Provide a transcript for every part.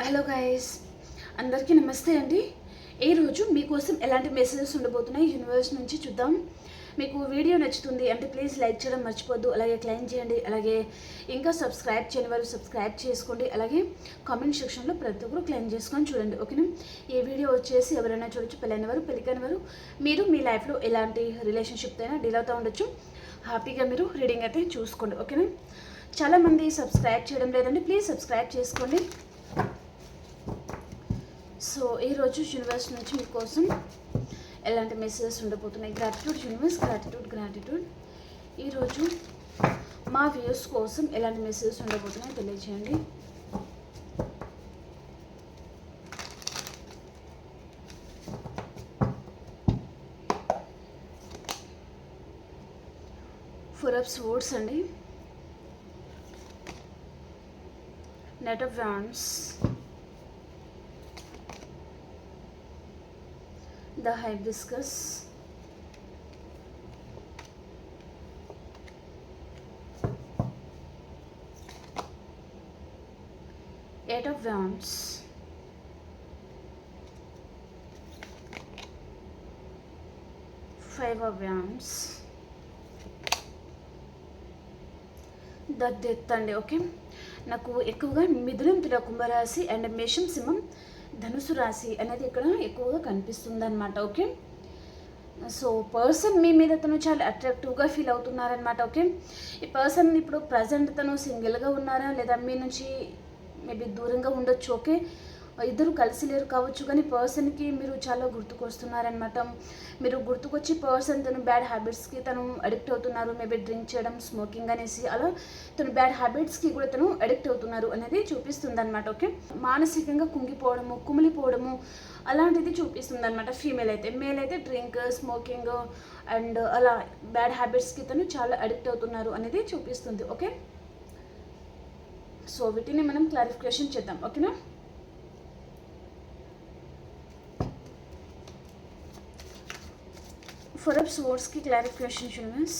Hello guys, అందరికీ నమస్తే అండి. ఈరోజు మీకోసం ఎలాంటి మెసేజెస్ ఉండబోతున్నాయి యూనివర్స్ నుంచి చూద్దాం. మీకు వీడియో నచ్చుతుంది అంటే ప్లీజ్ లైక్ చేయడం మర్చిపోద్దు, అలాగే క్లైమ్ చేయండి, అలాగే ఇంకా సబ్స్క్రైబ్ చేయని వారు సబ్స్క్రైబ్ చేసుకోండి, అలాగే కామెంట్ సెక్షన్లో ప్రతి ఒక్కరు క్లైమ్ చేసుకొని చూడండి, ఓకేనా. ఈ వీడియో వచ్చేసి ఎవరైనా చూడొచ్చు, పెళ్ళైన వారు, పెళ్ళికైన వారు, మీరు మీ లైఫ్లో ఎలాంటి రిలేషన్షిప్తో అయినా డీల్ అవుతూ ఉండొచ్చు. హ్యాపీగా మీరు రీడింగ్ అయితే చూసుకోండి, ఓకేనా. చాలామంది సబ్స్క్రైబ్ చేయడం లేదండి, ప్లీజ్ సబ్స్క్రైబ్ చేసుకోండి. సో ఈరోజు యూనివర్స్ నుంచి మీకోసం ఎలాంటి మెసేజెస్ ఉండబోతున్నాయి. Gratitude universe, gratitude. ఈరోజు మా వ్యూస్ కోసం ఎలాంటి మెసేజెస్ ఉండబోతున్నాయి తెలియజేయండి. ఫోర్ ఆఫ్ స్వర్డ్స్ అండి, knight of wands, the hibiscus, eight of wands, five of wands, the death అండి. ఓకే, నాకు ఎక్కువగా మిథునం, తుల, కుంభరాశి అండ్ మేషం, సింహం, ధనుసు రాశి అనేది ఇక్కడ ఎక్కువగా కనిపిస్తుంది అనమాట. ఓకే, సో పర్సన్ మీ మీద తను చాలా అట్రాక్టివ్గా ఫీల్ అవుతున్నారనమాట. ఓకే, ఈ పర్సన్ ఇప్పుడు ప్రజెంట్ తను సింగిల్గా ఉన్నారా లేదా మీ నుంచి మేబీ దూరంగా ఉండొచ్చు. ఓకే, ఇద్దరు కలిసి లేరు కావచ్చు, కానీ పర్సన్కి మీరు చాలా గుర్తుకొస్తున్నారనమాట. మీరు గుర్తుకొచ్చి పర్సన్ తను బ్యాడ్ హ్యాబిట్స్కి తను అడిక్ట్ అవుతున్నారు. మేబీ డ్రింక్ చేయడం, స్మోకింగ్ అనేసి అలా తను బ్యాడ్ హ్యాబిట్స్కి కూడా తను అడిక్ట్ అవుతున్నారు అనేది చూపిస్తుంది అనమాట. ఓకే, మానసికంగా కుంగిపోవడము, కుమిలిపోవడము అలాంటిది చూపిస్తుంది అనమాట. ఫీమేల్ అయితే, మేల్ అయితే డ్రింక్, స్మోకింగ్ అండ్ అలా బ్యాడ్ హ్యాబిట్స్కి తను చాలా అడిక్ట్ అవుతున్నారు అనేది చూపిస్తుంది. ఓకే, సో వీటిని మనం క్లారిఫికేషన్ చేద్దాం, ఓకేనా. ఫోర్ ఆఫ్ స్వర్డ్స్కి క్లారిఫికేషన్ యూనివర్స్.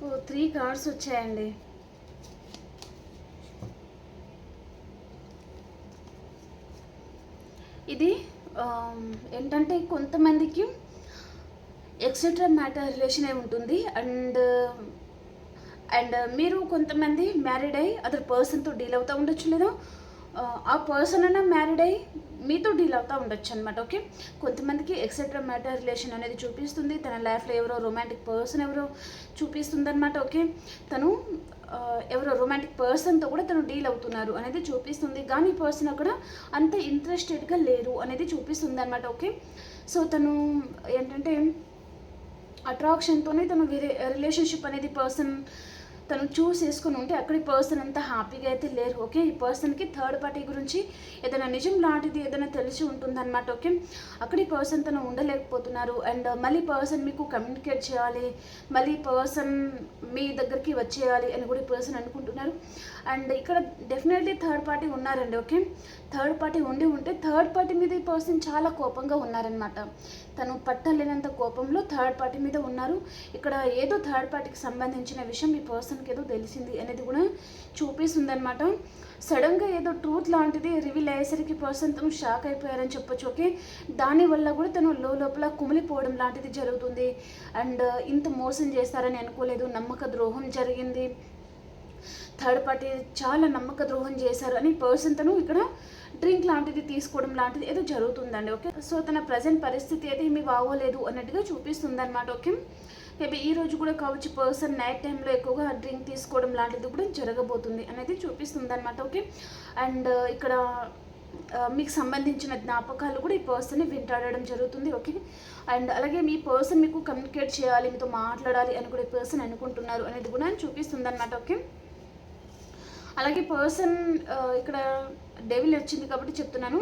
ఓ 3 కార్డ్స్ వచ్చాయండి. ఇది ఏంటంటే కొంతమందికి ఎక్సెట్రా మ్యాటర్ రిలేషన్ అయి ఉంటుంది అండ్ మీరు కొంతమంది మ్యారీడ్ అయ్యి అదర్ పర్సన్తో డీల్ అవుతూ ఉండొచ్చు, లేదా ఆ పర్సన్ అయినా మ్యారీడ్ అయ్యి మీతో డీల్ అవుతూ ఉండొచ్చు అనమాట. ఓకే, కొంతమందికి ఎక్సెట్రా మ్యాటర్ రిలేషన్ అనేది చూపిస్తుంది. తన లైఫ్లో ఎవరో రొమాంటిక్ పర్సన్ ఎవరో చూపిస్తుంది అనమాట. ఓకే, తను ఎవరో రొమాంటిక్ పర్సన్తో కూడా తను డీల్ అవుతున్నారు అనేది చూపిస్తుంది, కానీ ఈ పర్సన్ అక్కడ అంత ఇంట్రెస్టెడ్గా లేరు అనేది చూపిస్తుంది అనమాట. ఓకే, సో తను ఏంటంటే అట్రాక్షన్తోనే తను వేరే రిలేషన్షిప్ అనేది పర్సన్ తను చూస్ చేసుకుని ఉంటే అక్కడి పర్సన్ అంతా హ్యాపీగా అయితే లేరు. ఓకే, ఈ పర్సన్కి థర్డ్ పార్టీ గురించి ఏదైనా నిజం లాంటిది ఏదైనా తెలిసి ఉంటుందన్నమాట. ఓకే, అక్కడి పర్సన్ తను ఉండలేకపోతున్నారు అండ్ మళ్ళీ పర్సన్ మీకు కమ్యూనికేట్ చేయాలి, మళ్ళీ పర్సన్ మీ దగ్గరికి వచ్చేయాలి అని కూడా పర్సన్ అనుకుంటున్నారు. అండ్ ఇక్కడ డెఫినెట్లీ థర్డ్ పార్టీ ఉన్నారండి. ఓకే, థర్డ్ పార్టీ ఉంటే థర్డ్ పార్టీ మీద ఈ పర్సన్ చాలా కోపంగా ఉన్నారనమాట. తను పట్టలేనంత కోపంలో థర్డ్ పార్టీ మీద ఉన్నారు. ఇక్కడ ఏదో థర్డ్ పార్టీకి సంబంధించిన విషయం ఈ పర్సన్కి ఏదో తెలిసింది అనేది కూడా చూపిస్తుంది అనమాట. సడన్గా ఏదో ట్రూత్ లాంటిది రివీల్ అయ్యేసరికి పర్సన్ తను షాక్ అయిపోయారని చెప్పొచ్చు. ఓకే, దానివల్ల కూడా తను లోపల కుమిలిపోవడం లాంటిది జరుగుతుంది అండ్ ఇంత మోసం చేస్తారని అనుకోలేదు, నమ్మక ద్రోహం జరిగింది, థర్డ్ పార్టీ చాలా నమ్మక ద్రోహం చేశారు అని పర్సన్ తను ఇక్కడ డ్రింక్ లాంటిది తీసుకోవడం లాంటిది ఏదో జరుగుతుందండి. ఓకే, సో తన ప్రజెంట్ పరిస్థితి అయితే ఏమీ బాగోలేదు అన్నట్టుగా చూపిస్తుంది అనమాట. ఓకే, మేబీ ఈ రోజు కూడా కావచ్చు పర్సన్ నైట్ టైంలో ఎక్కువగా డ్రింక్ తీసుకోవడం లాంటిది కూడా జరగబోతుంది అనేది చూపిస్తుంది అనమాట. ఓకే, అండ్ ఇక్కడ మీకు సంబంధించిన జ్ఞాపకాలు కూడా ఈ పర్సన్ని వెంటాడడం జరుగుతుంది. ఓకే, అండ్ అలాగే మీ పర్సన్ మీకు కమ్యూనికేట్ చేయాలి, మీతో మాట్లాడాలి అని కూడా ఈ పర్సన్ అనుకుంటున్నారు అనేది కూడా చూపిస్తుంది అనమాట. ఓకే, అలాగే పర్సన్ ఇక్కడ డెవిల్ వచ్చింది కాబట్టి చెప్తున్నాను,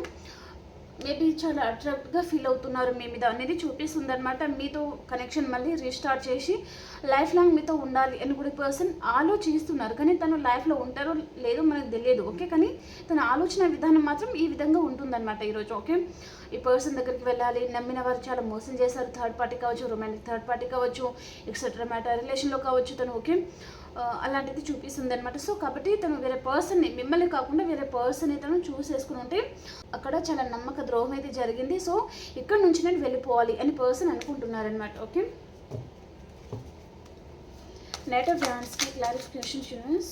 మేబీ చాలా అట్రాక్ట్గా ఫీల్ అవుతున్నారు మీ మీద అనేది చూపిస్తుంది అనమాట. మీతో కనెక్షన్ మళ్ళీ రీస్టార్ట్ చేసి లైఫ్ లాంగ్ మీతో ఉండాలి అని కూడా పర్సన్ ఆలోచిస్తున్నారు. కానీ తను లైఫ్లో ఉంటారో లేదో మనకు తెలియదు, ఓకే. కానీ తన ఆలోచన విధానం మాత్రం ఈ విధంగా ఉంటుందన్నమాట ఈరోజు, ఓకే. ఈ పర్సన్ దగ్గరికి వెళ్ళాలి, నమ్మిన వారు చాలా మోసం చేశారు, థర్డ్ పార్టీ కావచ్చు, రొమాంటిక్ థర్డ్ పార్టీ కావచ్చు, ఎక్సెట్రా మ్యాటర్ రిలేషన్లో కావచ్చు తను, ఓకే. అలాంటిది చూపిస్తుంది అనమాట. సో కాబట్టి తను వేరే పర్సన్ని, మిమ్మల్ని కాకుండా వేరే పర్సన్ని తను చూసేసుకుని ఉంటే అక్కడ చాలా నమ్మక ద్రోహం అయితే జరిగింది. సో ఇక్కడ నుంచి నేను వెళ్ళిపోవాలి అని పర్సన్ అనుకుంటున్నారనమాట, ఓకే. నైట్ ఆఫ్ వ్యాండ్స్కి క్లారిఫికేషన్ చూస్.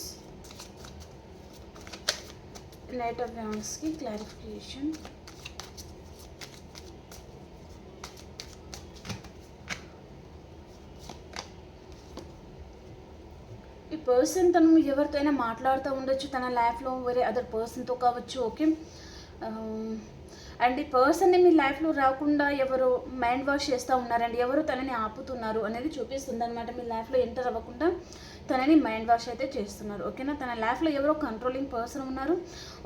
నైట్ ఆఫ్ వ్యాండ్స్కి క్లారిఫికేషన్. ఈ పర్సన్ తను ఎవరితో అయినా మాట్లాడుతూ ఉండొచ్చు తన లైఫ్లో, వేరే అదర్ పర్సన్తో కావచ్చు, ఓకే. అండ్ ఈ పర్సన్ని మీ లైఫ్లో రాకుండా ఎవరో మైండ్ వాష్ చేస్తూ ఉన్నారండి, ఎవరు తనని ఆపుతున్నారు అనేది చూపిస్తుంది అనమాట. మీ లైఫ్లో ఎంటర్ అవ్వకుండా తనని మైండ్ వాష్ అయితే చేస్తున్నారు, ఓకేనా. తన లైఫ్లో ఎవరో కంట్రోలింగ్ పర్సన్ ఉన్నారు,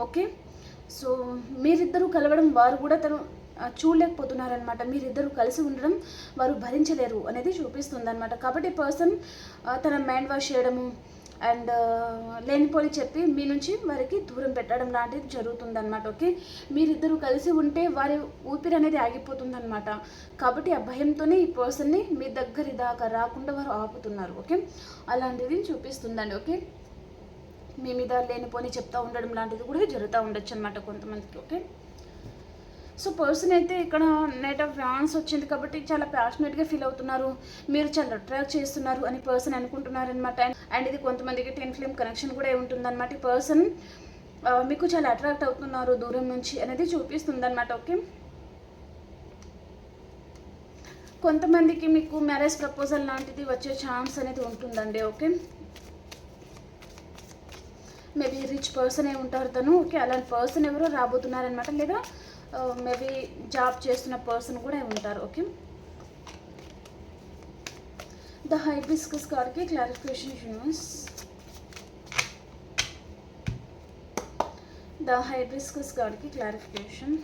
ఓకే. సో మీరిద్దరూ కలవడం వారు కూడా తను చూడలేకపోతున్నారనమాట. మీరిద్దరూ కలిసి ఉండడం వారు భరించలేరు అనేది చూపిస్తుంది అనమాట. కాబట్టి పర్సన్ తన మైండ్ వాష్ చేయడము అండ్ లేనిపోని చెప్పి మీ నుంచి వారికి దూరం పెట్టడం లాంటిది జరుగుతుందన్నమాట, ఓకే. మీరిద్దరూ కలిసి ఉంటే వారి ఊపిరి అనేది ఆగిపోతుందన్నమాట. కాబట్టి ఆ భయంతోనే ఈ పర్సన్ని మీ దగ్గర దాకా రాకుండా వారు ఆపుతున్నారు, ఓకే. అలాంటిది చూపిస్తుందండి, ఓకే. మీ మీద లేనిపోని చెప్తూ ఉండడం లాంటిది కూడా జరుగుతూ ఉండొచ్చు అనమాట కొంతమందికి, ఓకే. సో పర్సన్ అయితే ఇక్కడ నైట్ ఆఫ్ వ్యాండ్స్ వచ్చింది కాబట్టి చాలా ప్యాషనెట్గా ఫీల్ అవుతున్నారు, మీరు చాలా అట్రాక్ట్ చేస్తున్నారు అని పర్సన్ అనుకుంటున్నారనమాట. అండ్ ఇది కొంతమందికి 10 ఫ్లేమ్ కనెక్షన్ కూడా ఉంటుందన్నమాట. ఈ పర్సన్ మీకు చాలా అట్రాక్ట్ అవుతున్నారు దూరం నుంచి అనేది చూపిస్తుంది అనమాట, ఓకే. కొంతమందికి మీకు మ్యారేజ్ ప్రపోజల్ లాంటిది వచ్చే ఛాన్స్ అనేది ఉంటుందండి, ఓకే. మేబీ రిచ్ పర్సన్ ఉంటారు తను, ఓకే. అలాంటి పర్సన్ ఎవరో రాబోతున్నారనమాట, లేదా మేబీ జాబ్ చేస్తున్న పర్సన్ కూడా ఉంటారు, ఓకే. ద హైబిస్కస్ కార్డ్కి క్లారిఫికేషన్ యూనివర్స్. ద హైబిస్కస్ కార్డ్కి క్లారిఫికేషన్.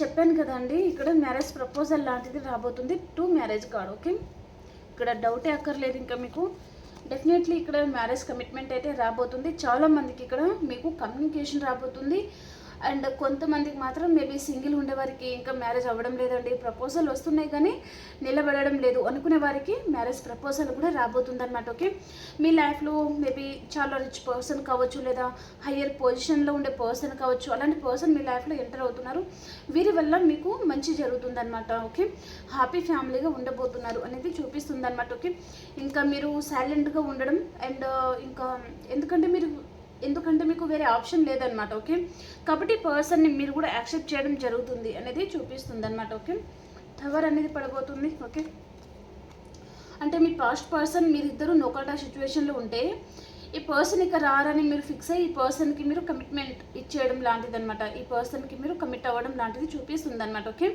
చెప్పాను కదండి ఇక్కడ మ్యారేజ్ ప్రపోజల్ లాంటిది రాబోతుంది, టు మ్యారేజ్ కార్డ్, ఓకే. ఇక్కడ డౌటే అక్కర్లేదు ఇంకా మీకు. డెఫినెట్లీ ఇక్కడ మ్యారేజ్ కమిట్మెంట్ అయితే రాబోతుంది. చాలామందికి ఇక్కడ మీకు కమ్యూనికేషన్ రాబోతుంది. అండ్ కొంతమందికి మాత్రం మేబీ సింగిల్ ఉండేవారికి ఇంకా మ్యారేజ్ అవ్వడం లేదండి, ప్రపోజల్ వస్తున్నాయి కానీ నిలబడడం లేదు అనుకునే వారికి మ్యారేజ్ ప్రపోజల్ కూడా రాబోతుంది అనమాట, ఓకే. మీ లైఫ్లో మేబీ చాలా రిచ్ పర్సన్ కావచ్చు, లేదా హయ్యర్ పొజిషన్లో ఉండే పర్సన్ కావచ్చు, అలాంటి పర్సన్ మీ లైఫ్లో ఎంటర్ అవుతున్నారు. వీరి వల్ల మీకు మంచి జరుగుతుంది అనమాట, ఓకే. హ్యాపీ ఫ్యామిలీగా ఉండబోతున్నారు అనేది చూపిస్తుంది అనమాట, ఓకే. ఇంకా మీరు సైలెంట్గా ఉండడం అండ్ ఇంకా ఎందుకంటే మీకు వేరే ఆప్షన్ లేదనమాట, ఓకే. కాబట్టి పర్సన్ని మీరు కూడా యాక్సెప్ట్ చేయడం జరుగుతుంది అనేది చూపిస్తుంది అనమాట, ఓకే. టవర్ అనేది పడబోతుంది, ఓకే. అంటే మీ పాస్ట్ పర్సన్ మీరిద్దరూ నోకటా సిచ్యువేషన్లో ఉంటే ఈ పర్సన్ ఇక రారని మీరు ఫిక్స్ అయ్యి ఈ పర్సన్కి మీరు కమిట్మెంట్ ఇచ్చేయడం లాంటిది అనమాట. ఈ పర్సన్కి మీరు కమిట్ అవ్వడం లాంటిది చూపిస్తుంది అనమాట, ఓకే.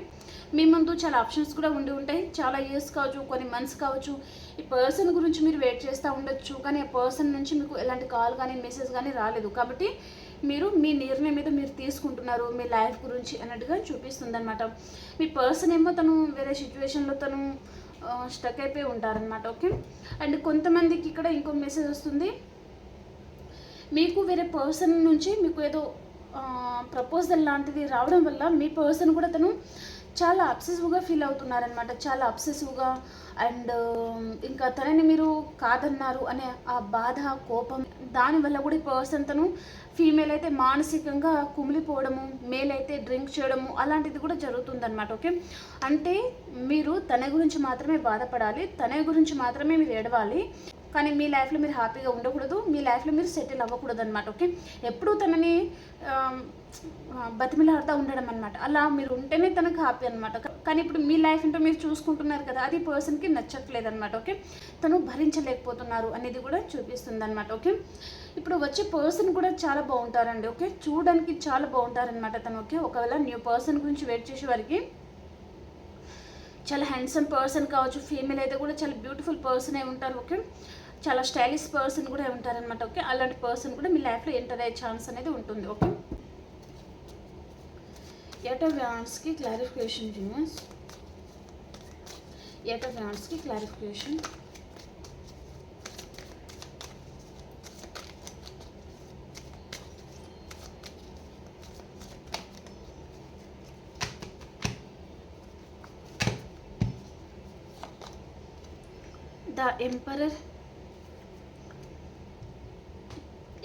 మీ ముందు చాలా ఆప్షన్స్ కూడా ఉండి ఉంటాయి, చాలా ఇయర్స్ కావచ్చు, కొన్ని మంత్స్ కావచ్చు. ఈ పర్సన్ గురించి మీరు వెయిట్ చేస్తూ ఉండొచ్చు, కానీ ఆ పర్సన్ నుంచి మీకు ఎలాంటి కాల్ కానీ మెసేజ్ కానీ రాలేదు. కాబట్టి మీరు మీ నిర్ణయం మీద మీరు తీసుకుంటున్నారు మీ లైఫ్ గురించి అన్నట్టుగా చూపిస్తుంది అనమాట. మీ పర్సన్ ఏమో తను వేరే సిచ్యువేషన్లో తను స్టక్ అయిపోయి ఉంటారనమాట, ఓకే. అండ్ కొంతమందికి ఇక్కడ ఇంకో మెసేజ్ వస్తుంది, మీకు వేరే పర్సన్ నుంచి మీకు ఏదో ప్రపోజల్ లాంటిది రావడం వల్ల మీ పర్సన్ కూడా తను చాలా అబ్సెసివ్గా ఫీల్ అవుతున్నారనమాట, చాలా అబ్సెసివ్గా. అండ్ ఇంకా తనని మీరు కాదన్నారు అనే ఆ బాధ, కోపం, దానివల్ల కూడా ఈ పర్సన్ తను ఫీమేల్ అయితే మానసికంగా కుమిలిపోవడము, మేల్ అయితే డ్రింక్ చేయడము అలాంటిది కూడా జరుగుతుందన్నమాట, ఓకే. అంటే మీరు తన గురించి మాత్రమే బాధపడాలి, తన గురించి మాత్రమే మీరు ఏడవాలి, కానీ మీ లైఫ్లో మీరు హ్యాపీగా ఉండకూడదు, మీ లైఫ్లో మీరు సెటిల్ అవ్వకూడదు అనమాట, ఓకే. ఎప్పుడూ తనని బతిమిలాడుతూ ఉండడం అనమాట, అలా మీరు ఉంటేనే తనకు హ్యాపీ అనమాట. కానీ ఇప్పుడు మీ లైఫ్ ఏంటో మీరు చూసుకుంటున్నారు కదా, అది పర్సన్కి నచ్చట్లేదు అనమాట, ఓకే. తను భరించలేకపోతున్నారు అనేది కూడా చూపిస్తుంది అనమాట, ఓకే. ఇప్పుడు వచ్చే పర్సన్ కూడా చాలా బాగుంటారండి, ఓకే. చూడడానికి చాలా బాగుంటారనమాట తను, ఓకే. ఒకవేళ న్యూ పర్సన్ గురించి వెయిట్ చేసే వారికి చాలా హ్యాండ్సమ్ పర్సన్ కావచ్చు, ఫీమేల్ అయితే కూడా చాలా బ్యూటిఫుల్ పర్సన్ అయి ఉంటారు, ఓకే. చాలా స్టైలిష్ పర్సన్ కూడా ఉంటారనమాట, ఓకే. అలాంటి పర్సన్ కూడా మీ లైఫ్లో ఎంటర్ అయ్యే ఛాన్స్ అనేది ఉంటుంది, ఓకే. ఎయిట్ ఆఫ్ వ్యాండ్స్కి క్లారిఫికేషన్ వ్యూవర్స్. ఎయిట్ ఆఫ్ వ్యాండ్స్కి క్లారిఫికేషన్. The emperor.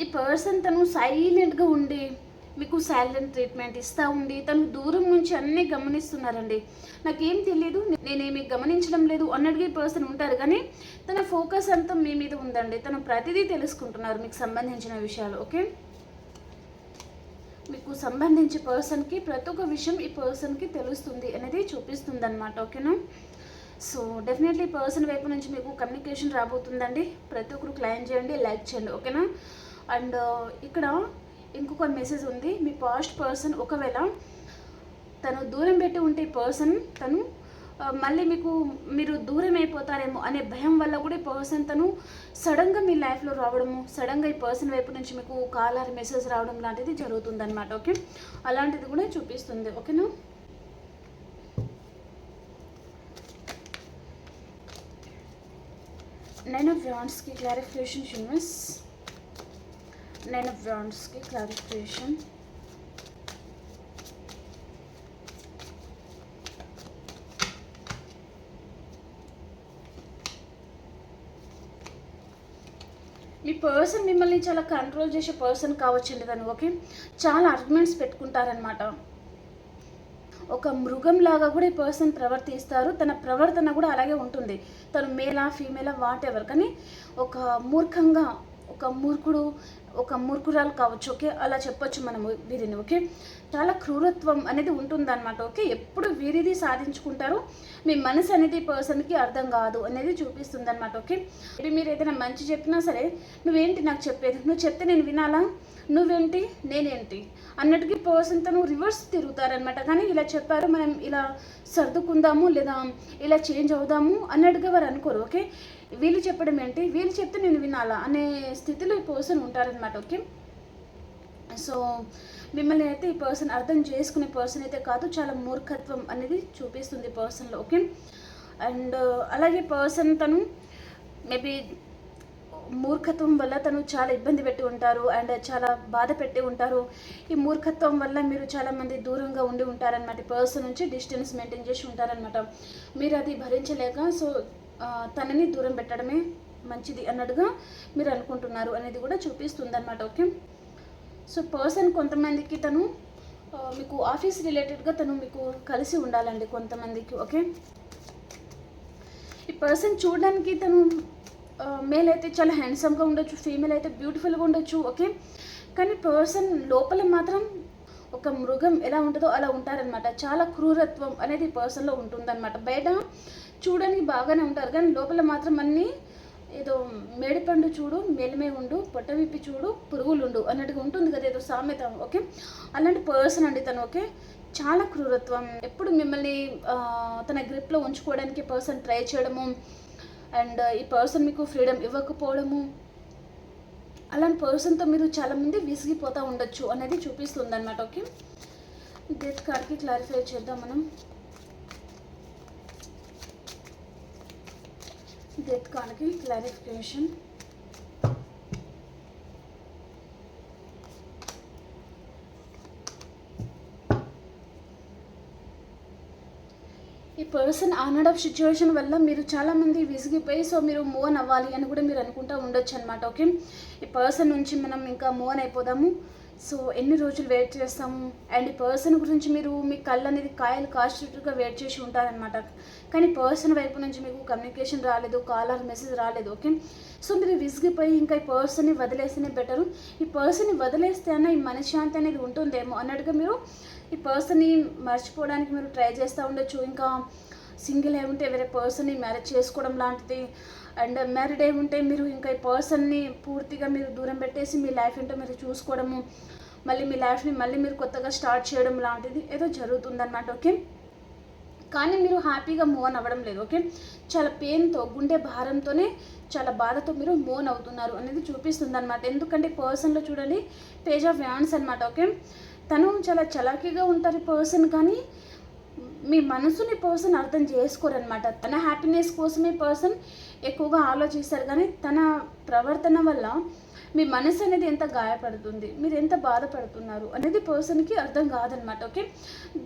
ఈ పర్సన్ తను సైలెంట్గా ఉండి మీకు సైలెంట్ ట్రీట్మెంట్ ఇస్తూ ఉండి తను దూరం నుంచి అన్నీ గమనిస్తున్నారండి. నాకేం తెలియదు, నేనేమి గమనించడం లేదు అన్నట్టుగా ఈ పర్సన్ ఉంటారు, కానీ తన ఫోకస్ అంతా మీ మీద ఉందండి. తను ప్రతిదీ తెలుసుకుంటున్నారు మీకు సంబంధించిన విషయాలు. ఓకే, మీకు సంబంధించి పర్సన్కి ప్రతి ఒక్క విషయం ఈ పర్సన్కి తెలుస్తుంది అనేది చూపిస్తుంది అనమాట. ఓకేనా, సో డెఫినెట్లీ పర్సన్ వైపు నుంచి మీకు కమ్యూనికేషన్ రాబోతుందండి. ప్రతి ఒక్కరు క్లైమ్ చేయండి, లైక్ చేయండి. ఓకేనా, అండ్ ఇక్కడ ఇంకొక మెసేజ్ ఉంది. మీ పాస్ట్ పర్సన్ ఒకవేళ తను దూరం పెట్టి ఉంటే పర్సన్ తను మళ్ళీ మీరు దూరం అయిపోతారేమో అనే భయం వల్ల కూడా ఈ పర్సన్ తను సడన్గా మీ లైఫ్లో రావడము, సడన్గా ఈ పర్సన్ వైపు నుంచి మీకు కాల్ ఆర్ మెసేజ్ రావడం లాంటిది జరుగుతుందన్నమాట. ఓకే, అలాంటిది కూడా చూపిస్తుంది. ఓకేనా, నైన్ ఆఫ్ వ్యాండ్స్కి క్లారిఫికేషన్ యూనివర్స్. నైన్ ఆఫ్ వ్యాండ్స్కి క్లారిఫికేషన్. మీ పర్సన్ మిమ్మల్ని చాలా కంట్రోల్ చేసే పర్సన్ కావచ్చండి తను. ఓకే, చాలా ఆర్గ్యుమెంట్స్ పెట్టుకుంటారనమాట. ఒక మృగంలాగా కూడా ఈ పర్సన్ ప్రవర్తిస్తారు. తన ప్రవర్తన కూడా అలాగే ఉంటుంది. తను మేలా ఫీమేలా వాట్ ఎవర్, కానీ ఒక మూర్ఖంగా ఒక మూర్ఖురాలు కావచ్చు. ఓకే, అలా చెప్పొచ్చు మనము వీరిని. ఓకే, చాలా క్రూరత్వం అనేది ఉంటుందన్నమాట. ఓకే, ఎప్పుడు వీరిది సాధించుకుంటారు, మీ మనసు అనేది పర్సన్కి అర్థం కాదు అనేది చూపిస్తుంది అనమాట. ఓకే, ఇప్పుడు మీరు ఏదైనా మంచి చెప్పినా సరే, నువ్వేంటి నాకు చెప్పేది, నువ్వు చెప్తే నేను వినాలా, నువ్వేంటి నేనేంటి అన్నట్టుగా పర్సన్ తను రివర్స్ తిరుగుతారనమాట. కానీ ఇలా చెప్పారు, మనం ఇలా సర్దుకుందాము లేదా ఇలా చేంజ్ అవుదాము అన్నట్టుగా వారు అనుకోరు. ఓకే, వీళ్ళు చెప్పడం ఏంటి, వీళ్ళు చెప్తే నేను వినాలా అనే స్థితిలో ఈ పర్సన్ ఉంటారనమాట. ఓకే, సో మిమ్మల్ని అయితే ఈ పర్సన్ అర్థం చేసుకునే పర్సన్ అయితే కాదు, చాలా మూర్ఖత్వం అనేది చూపిస్తుంది పర్సన్లో. ఓకే, అండ్ అలాగే పర్సన్ తను మేబీ మూర్ఖత్వం వల్ల తను చాలా ఇబ్బంది పెట్టి ఉంటారు అండ్ చాలా బాధ పెట్టి ఉంటారు. ఈ మూర్ఖత్వం వల్ల మీరు చాలామంది దూరంగా ఉండి ఉంటారనమాట. పర్సన్ నుంచి డిస్టెన్స్ మెయింటైన్ చేసి ఉంటారనమాట. మీరు అది భరించలేక సో తనని దూరం పెట్టడమే మంచిది అన్నట్టుగా మీరు అనుకుంటున్నారు అనేది కూడా చూపిస్తుంది అనమాట. ఓకే, సో పర్సన్ కొంతమందికి తను మీకు ఆఫీస్ రిలేటెడ్గా తను మీకు కలిసి ఉండాలండి కొంతమందికి. ఓకే, ఈ పర్సన్ చూడడానికి తను మేల్ అయితే చాలా హ్యాండ్సమ్గా ఉండొచ్చు, ఫీమేల్ అయితే బ్యూటిఫుల్గా ఉండొచ్చు. ఓకే, కానీ పర్సన్ లోపల మాత్రం ఒక మృగం ఎలా ఉంటుందో అలా ఉంటారనమాట. చాలా క్రూరత్వం అనేది పర్సన్లో ఉంటుందన్నమాట. బయట చూడడానికి బాగానే ఉంటారు, కానీ లోపల మాత్రం అన్నీ ఏదో మేడిపండు చూడు మేలిమే ఉండు, పొట్ట విప్పి చూడు పురుగులుండు అన్నట్టుగా ఉంటుంది కదా, ఏదో సామెత. ఓకే, అలాంటి పర్సన్ అండి తను. ఓకే, చాలా క్రూరత్వం, ఎప్పుడు మిమ్మల్ని తన గ్రిప్లో ఉంచుకోవడానికి పర్సన్ ట్రై చేయడము అండ్ ఈ పర్సన్ మీకు ఫ్రీడమ్ ఇవ్వకపోవడము, అలాంటి పర్సన్తో మీరు చాలామంది విసిగిపోతూ ఉండొచ్చు అనేది చూపిస్తుంది అనమాట. ఓకే, డెత్ కార్డ్కి క్లారిఫై చేద్దాం మనం. డెత్ కార్డ్కి క్లారిఫికేషన్. ఈ పర్సన్ ఆనర్డ్ ఆఫ్ సిచ్యువేషన్ వల్ల మీరు చాలామంది విసిగిపోయి సో మీరు మూవ్ ఆన్ అవ్వాలి అని కూడా మీరు అనుకుంటూ ఉండొచ్చు అనమాట. ఓకే, ఈ పర్సన్ నుంచి మనం ఇంకా మూవ్ ఆన్ అయిపోదాము, సో ఎన్ని రోజులు వెయిట్ చేస్తాము అండ్ ఈ పర్సన్ గురించి మీరు మీ కళ్ళు అనేది కాయలు కాస్ట్గా వెయిట్ చేసి ఉంటారనమాట. కానీ పర్సన్ వైపు నుంచి మీకు కమ్యూనికేషన్ రాలేదు, కాల్ ఆర్ మెసేజ్ రాలేదు. ఓకే, సో మీరు విసిగిపోయి ఇంకా ఈ పర్సన్ని వదిలేస్తేనే బెటరు, ఈ పర్సన్ని వదిలేస్తే అన్న ఈ మనశ్శాంతి అనేది ఉంటుందేమో అన్నట్టుగా మీరు ఈ పర్సన్ని మర్చిపోవడానికి మీరు ట్రై చేస్తూ ఉండొచ్చు. ఇంకా సింగిల్ అయి ఉంటే వేరే పర్సన్ని మ్యారేజ్ చేసుకోవడం లాంటిది అండ్ మ్యారీడ్ అయి ఉంటే మీరు ఇంకా ఈ పర్సన్ని పూర్తిగా మీరు దూరం పెట్టేసి మీ లైఫ్ ఏంటో మీరు చూసుకోవడము, మళ్ళీ మీ లైఫ్ని మళ్ళీ మీరు కొత్తగా స్టార్ట్ చేయడం లాంటిది ఏదో జరుగుతుందన్నమాట. ఓకే, కానీ మీరు హ్యాపీగా మూవ్ ఆన్ అవ్వడం లేదు. ఓకే, చాలా పెయిన్తో గుండె భారంతోనే చాలా బాధతో మీరు మూవ్ ఆన్ అవుతున్నారు అనేది చూపిస్తుంది అనమాట. ఎందుకంటే పర్సన్లో చూడండి పేజ్ ఆఫ్ వ్యాండ్స్ అనమాట. ఓకే, తను చాలా చలాకీగా ఉంటారు పర్సన్, కానీ మీ మనసుని పర్సన్ అర్థం చేసుకోరనమాట. తన హ్యాపీనెస్ కోసమే పర్సన్ ఎక్కువగా ఆలోచిస్తారు, కానీ తన ప్రవర్తన వల్ల మీ మనసు అనేది ఎంత గాయపడుతుంది, మీరు ఎంత బాధపడుతున్నారు అనేది పర్సన్కి అర్థం కాదనమాట. ఓకే,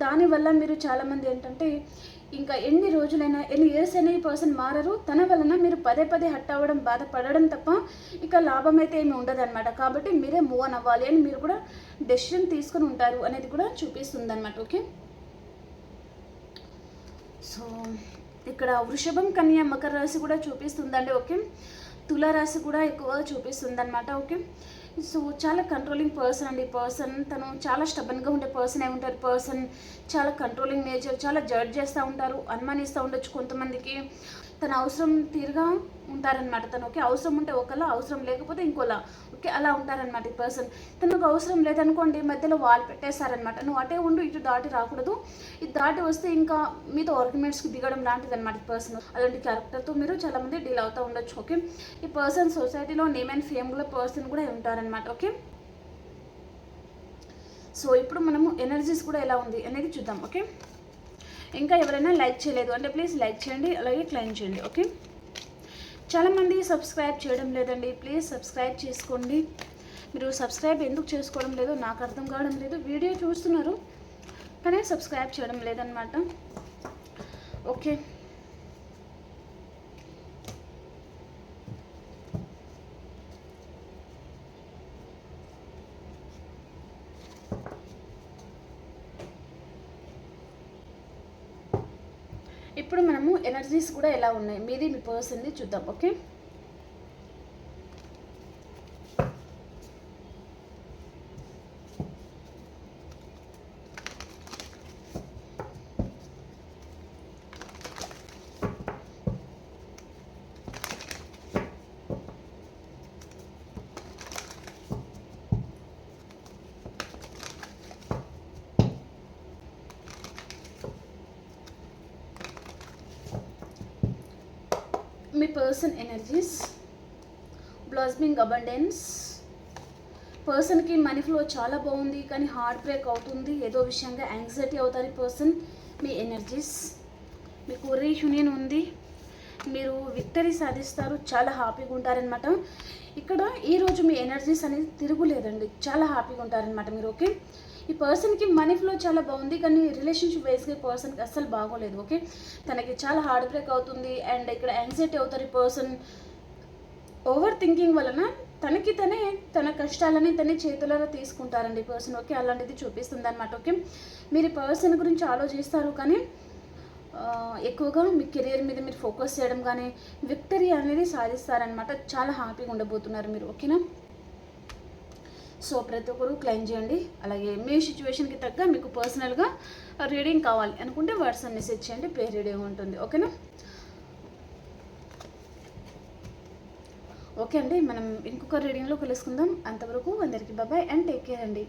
దానివల్ల మీరు చాలామంది ఏంటంటే ఇంకా ఎన్ని రోజులైనా ఎన్ని ఇయర్స్ అయినా ఈ పర్సన్ మారరు. తన వలన మీరు పదే పదే హట్ అవ్వడం, బాధపడడం తప్ప ఇక లాభం అయితే ఏమి ఉండదు అనమాట. కాబట్టి మీరే మూవ్ ఆన్ అవ్వాలి అని మీరు కూడా డెసిషన్ తీసుకుని ఉంటారు అనేది కూడా చూపిస్తుంది అనమాట. ఓకే, సో ఇక్కడ వృషభం, కన్య, మకర రాశి కూడా చూపిస్తుందండి. ఓకే, తులారాశి కూడా ఎక్కువగా చూపిస్తుంది అనమాట. ఓకే, సో చాలా కంట్రోలింగ్ పర్సన్ అండి. పర్సన్ తను చాలా స్టబన్గా ఉండే పర్సన్ అయి ఉంటారు. పర్సన్ చాలా కంట్రోలింగ్ నేచర్, చాలా జడ్జ్ చేస్తూ ఉంటారు, అనుమానిస్తూ ఉండొచ్చు కొంతమందికి. తన అవసరం తీరుగా ఉంటారనమాట. తను ఓకే అవసరం ఉంటే ఒకలా, అవసరం లేకపోతే ఇంకోలా. ఓకే, అలా ఉంటారనమాట ఈ పర్సన్. తనకు అవసరం లేదనుకోండి, మధ్యలో వాల్ పెట్టేస్తారనమాట. నువ్వు అటే ఉండు, ఇటు దాటి రాకూడదు, ఇది దాటి వస్తే ఇంకా మీతో ఆర్గ్యుమెంట్స్కి దిగడం లాంటిది అనమాట ఈ పర్సన్. అలాంటి క్యారెక్టర్తో మీరు చాలామంది డీల్ అవుతూ ఉండొచ్చు. ఓకే, ఈ పర్సన్ సొసైటీలో నేమ్ అండ్ ఫేమ్లో పర్సన్ కూడా ఉంటారనమాట. ఓకే, సో ఇప్పుడు మనము ఎనర్జీస్ కూడా ఎలా ఉంది అనేది చూద్దాం. ఓకే, ఇంకా ఎవరైనా లైక్ చేయలేదు అంటే ప్లీజ్ లైక్ చేయండి, అలాగే క్లైమ్ చేయండి. ఓకే, చాలామంది సబ్స్క్రైబ్ చేయడం లేదండి, ప్లీజ్ సబ్స్క్రైబ్ చేసుకోండి. మీరు సబ్స్క్రైబ్ ఎందుకు చేసుకోవడం లేదో నాకు అర్థం కావడం లేదు. వీడియో చూస్తున్నారు కానీ సబ్స్క్రైబ్ చేయడం లేదనమాట. ఓకే, ఇప్పుడు మనము ఎనర్జీస్ కూడా ఎలా ఉన్నాయి మీది మీ పర్సన్ది చూద్దాం. ఓకే, మీ పర్సన్ ఎనర్జీస్, బ్లాస్మింగ్ అబండెన్స్. పర్సన్కి మనీ ఫ్లో చాలా బాగుంది, కానీ హార్ట్ బ్రేక్ అవుతుంది, ఏదో విషయంగా యాంగ్జైటీ అవుతారు ఈ పర్సన్. మీ ఎనర్జీస్, మీకు రీయూనియన్ ఉంది, మీరు విక్టరీ సాధిస్తారు, చాలా హ్యాపీగా ఉంటారనమాట. ఇక్కడ ఈరోజు మీ ఎనర్జీస్ అనేది తిరుగులేదండి, చాలా హ్యాపీగా ఉంటారనమాట మీరు. ఓకే, ఈ పర్సన్కి మనీ ఫ్లో చాలా బాగుంది, కానీ రిలేషన్షిప్ వైజ్గా ఈ పర్సన్కి అస్సలు బాగోలేదు. ఓకే, తనకి చాలా హార్ట్ బ్రేక్ అవుతుంది అండ్ ఇక్కడ యాంగ్జైటీ అవుతారు ఈ పర్సన్. ఓవర్ థింకింగ్ వలన తనకి తన కష్టాలని తనే చేతులలో తీసుకుంటారండి పర్సన్. ఓకే, అలాంటిది చూపిస్తుంది అనమాట. ఓకే, మీరు ఈ పర్సన్ గురించి ఆలోచిస్తారు, కానీ ఎక్కువగా మీ కెరియర్ మీద మీరు ఫోకస్ చేయడం కానీ విక్టరీ అనేది సాధిస్తారనమాట. చాలా హ్యాపీగా ఉండబోతున్నారు మీరు. ఓకేనా, సో ప్రతి ఒక్కరు క్లైమ్ చేయండి. అలాగే మీ సిచ్యువేషన్కి తగ్గ మీకు పర్సనల్గా రీడింగ్ కావాలి అనుకుంటే వాట్సాప్ మెసేజ్ చేయండి, పే రీడింగ్ ఉంటుంది. ఓకేనా, ఓకే అండి, మనం ఇంకొక రీడింగ్లో కలుసుకుందాం. అంతవరకు అందరికీ బాయ్ అండ్ టేక్ కేర్ అండి.